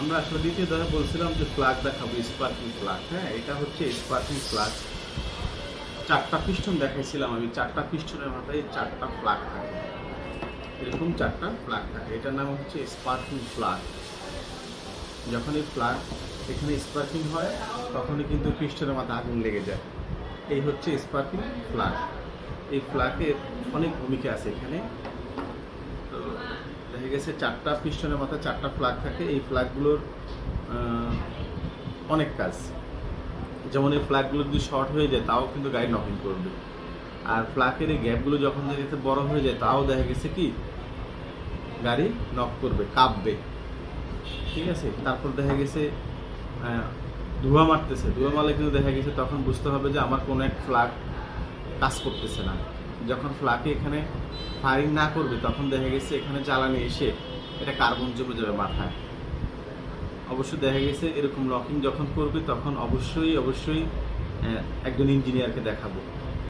আমরা আসলে দ্বিতীয় ধাপে বলছিলাম যে ফ্ল্যাগ দেখাবো, স্পার্কিং ফ্ল্যাগ। হ্যাঁ, এটা হচ্ছে স্পার্কিং ফ্ল্যাগ। 4টা পিস্টন দেখাইছিলাম আমি, 4টা পিস্টনের মাথায় 4টা ফ্ল্যাগ থাকে, এরকম 4টা ফ্ল্যাগ থাকে। এটার নাম হচ্ছে স্পার্কিং ফ্ল্যাগ। যখন এই ফ্ল্যাগ এখানে স্পার্কিং হয় তখনই কিন্তু পিস্টনের মাথায় আগুন লেগে যায়। এই হচ্ছে স্পার্কিং ফ্ল্যাগ। এই ফ্ল্যাগের অনেক ভূমিকা আছে এখানে। তো দেখা গেছে 4টা পিস্টনের মাথায় 4টা ফ্ল্যাগ থাকে। এই ফ্ল্যাগগুলোর অনেক কাজ। যেমন এই ফ্ল্যাগগুলো যদি শর্ট হয়ে যায় তাও কিন্তু গাড়ি নকিং করবে। আর ফ্ল্যাগের এই গ্যাপগুলো যখন দেখা গেছে বড় হয়ে যায় তাও দেখা গেছে কি গাড়ি নক করবে, কাঁপবে। ঠিক আছে, তারপর দেখা গেছে ধোঁয়া মারতেছে, ধোঁয়া মারলে কিন্তু দেখা গেছে তখন বুঝতে হবে যে আমার কোনো এক ফ্ল্যাগ কাজ করতেছে না। যখন ফ্ল্যাগে এখানে ফায়ারিং না করবে তখন দেখা গেছে এখানে জ্বালানি এসে এটা কার্বন জমে যাবে মাথায়। অবশ্যই দেখা গেছে এরকম লকিং যখন করবে তখন অবশ্যই একজন ইঞ্জিনিয়ারকে দেখাবো।